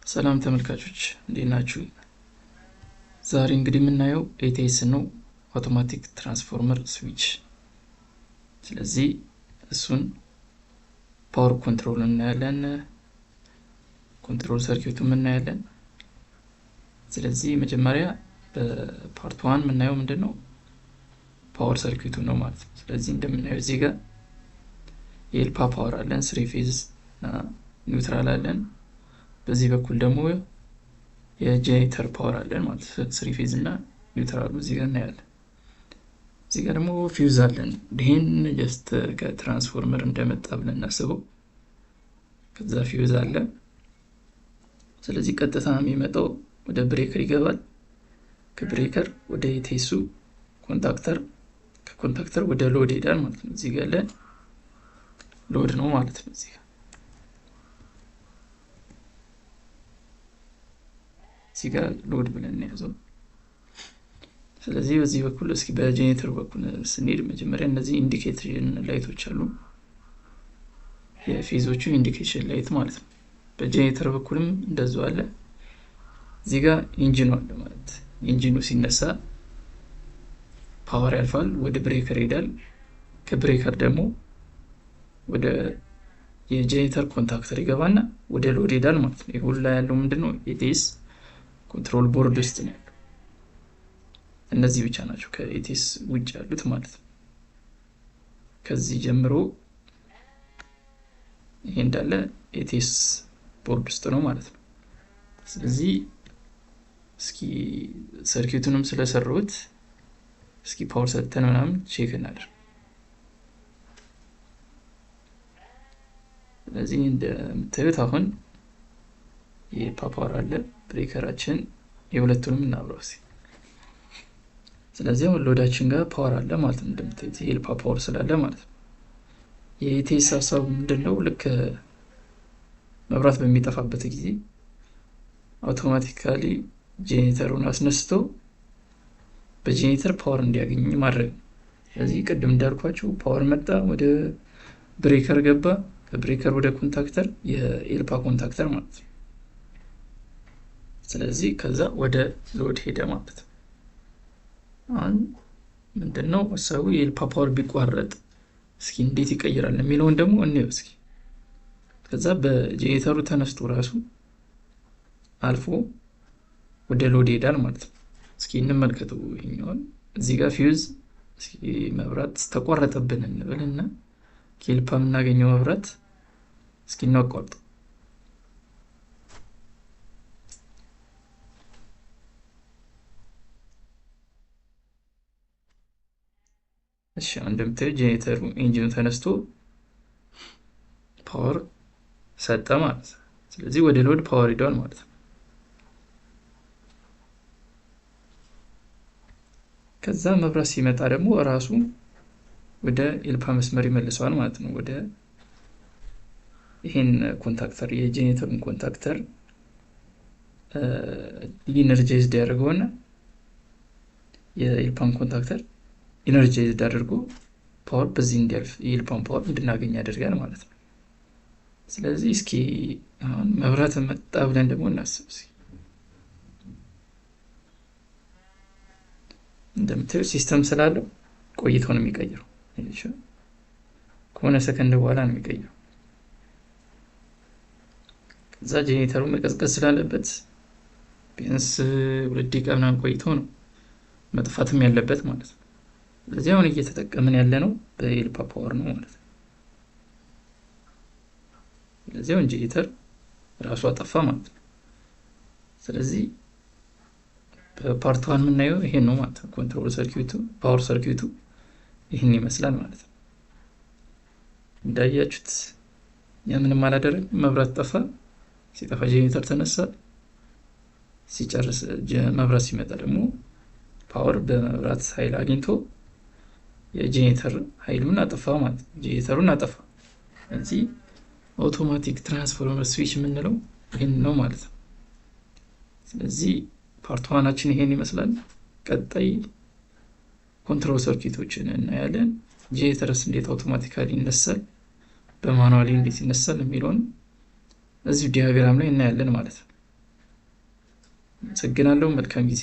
ሰላም ተመልካቾች እንዴት ናችሁ? ዛሬ እንግዲህ የምናየው ኤቲኤስ ነው፣ አውቶማቲክ ትራንስፎርመር ስዊች። ስለዚህ እሱን ፓወር ኮንትሮል እናያለን፣ ኮንትሮል ሰርኪዩቱን እናያለን። ስለዚህ መጀመሪያ በፓርት 1 የምናየው ምንድነው ፓወር ሰርኪዩቱ ነው ማለት ነው። ስለዚህ እንደምናየው እዚህ ጋር የኤልፓ ፓወር አለን፣ 3 ፌዝ እና ኒውትራል አለን። በዚህ በኩል ደግሞ የጄኔሬተር ፓወር አለን ማለት 3 ፌዝ እና ኒውትራሉ እዚህ ጋር እናያለን። እዚህ ጋር ደግሞ ፊውዝ አለን። ይሄን ጀስት ከትራንስፎርመር እንደመጣ ብለን እናስበው። ከዛ ፊውዝ አለ። ስለዚህ ቀጥታ የሚመጣው ወደ ብሬከር ይገባል። ከብሬከር ወደ ኤቲኤሱ ኮንታክተር፣ ከኮንታክተር ወደ ሎድ ይሄዳል ማለት ነው። እዚህ ጋር ያለ ሎድ ነው ማለት ነው። እዚህ ጋር ሎድ ብለን እንያዘው። ስለዚህ በዚህ በኩል እስኪ በጄኔሬተር በኩል ስንሄድ መጀመሪያ እነዚህ ኢንዲኬሽን ላይቶች አሉ፣ የፌዞቹ ኢንዲኬሽን ላይት ማለት ነው። በጄኔሬተር በኩልም እንደዛው አለ። እዚህ ጋር ኢንጂኑ አለ ማለት ኢንጂኑ ሲነሳ ፓወር ያልፋል፣ ወደ ብሬከር ይሄዳል። ከብሬከር ደግሞ ወደ የጄኔሬተር ኮንታክተር ይገባና ወደ ሎድ ይሄዳል ማለት ነው። ይሁን ላይ ያለው ምንድነው ኤቲኤስ ኮንትሮል ቦርድ ውስጥ ነው ያለው። እነዚህ ብቻ ናቸው ከኤቲኤስ ውጭ ያሉት ማለት ነው። ከዚህ ጀምሮ ይሄ እንዳለ ኤቲኤስ ቦርድ ውስጥ ነው ማለት ነው። ስለዚህ እስኪ ሰርኪዩቱንም ስለሰሩት እስኪ ፓወር ሰጥተን ምናምን ቼክ እናደርግ። ስለዚህ እንደምታዩት አሁን የፓወር አለ፣ ብሬከራችን የሁለቱንም እናብረው እስኪ። ስለዚህ አሁን ሎዳችን ጋር ፓወር አለ ማለት ነው። እንደምታዩት የኤልፓ ፓወር ስላለ ማለት ነው። የኤቲኤስ ሀሳቡ ምንድነው? ልክ መብራት በሚጠፋበት ጊዜ አውቶማቲካሊ ጄኔሬተሩን አስነስቶ በጄኔሬተር ፓወር እንዲያገኝ ማድረግ። ስለዚህ ቅድም እንዳልኳችሁ ፓወር መጣ፣ ወደ ብሬከር ገባ፣ ከብሬከር ወደ ኮንታክተር፣ የኤልፓ ኮንታክተር ማለት ነው። ስለዚህ ከዛ ወደ ሎድ ሄደ ማለት ነው። አሁን ምንድነው ሀሳቡ? የኤልፓ ፓወር ቢቋረጥ እስኪ እንዴት ይቀይራል የሚለውን ደግሞ እንየው እስኪ። ከዛ በጄኔሬተሩ ተነስቶ ራሱ አልፎ ወደ ሎድ ሄዳል ማለት ነው። እስኪ እንመልከተው ይሄኛውን። እዚህ ጋር ፊውዝ እስኪ መብራት ተቋረጠብን እንበልና ከኤልፓ የምናገኘው መብራት እስኪ እናቋርጠው። እሺ እንደምታዩ ጄኔሬተሩ ኢንጂኑ ተነስቶ ፓወር ሰጠ ማለት ነው። ስለዚህ ወደ ሎድ ፓወር ሄዷል ማለት ነው። ከዛ መብራት ሲመጣ ደግሞ ራሱ ወደ ኤልፓ መስመር ይመልሰዋል ማለት ነው። ወደ ይሄን ኮንታክተር የጄኔሬተሩን ኮንታክተር ኢነርጃይዝድ ያደርገውና የኤልፓን ኮንታክተር ኢነርጃይዝድ አድርጎ ፓወር በዚህ እንዲያልፍ የኤልፓን ፓወር እንድናገኝ ያደርጋል ማለት ነው። ስለዚህ እስኪ አሁን መብራት መጣ ብለን ደግሞ እናስብ እስኪ። እንደምታዩ ሲስተም ስላለው ቆይቶ ነው የሚቀይረው። ከሆነ ሰከንድ በኋላ ነው የሚቀይረው። ከዛ ጄኔሬተሩ መቀዝቀዝ ስላለበት ቢያንስ 2 ደቂቃ ምናምን ቆይቶ ነው መጥፋትም ያለበት ማለት ነው። ስለዚህ አሁን እየተጠቀምን ያለ ነው በኤልፓ ፓወር ነው ማለት ነው። ስለዚህ አሁን ጄኔሬተር ራሱ አጠፋ ማለት ነው። ስለዚህ በፓርት 1 የምናየው ይሄን ነው ማለት ነው። ኮንትሮል ሰርኪዩቱ፣ ፓወር ሰርኪዩቱ ይሄን ይመስላል ማለት ነው። እንዳያችሁት ምንም አላደረግም፣ መብራት ጠፋ። ሲጠፋ ጄኔሬተር ተነሳ፣ ሲጨርስ መብራት ሲመጣ ደግሞ ፓወር በመብራት ኃይል አግኝቶ የጄኔሬተር ኃይሉን አጠፋ ማለት ነው። ጄኔሬተሩን አጠፋ። ስለዚህ አውቶማቲክ ትራንስፎርመር ስዊች የምንለው ይሄን ነው ማለት ነው። ስለዚህ ፓርት 1 ይሄን ይመስላል። ቀጣይ ኮንትሮል ሰርኪዩቶችን እናያለን። ጄኔሬተርስ እንዴት አውቶማቲካሊ ይነሳል፣ በማኑዋሊ እንዴት ይነሳል የሚለውን እዚሁ ዲያግራም ላይ እናያለን ማለት ነው። አመሰግናለሁ። መልካም ጊዜ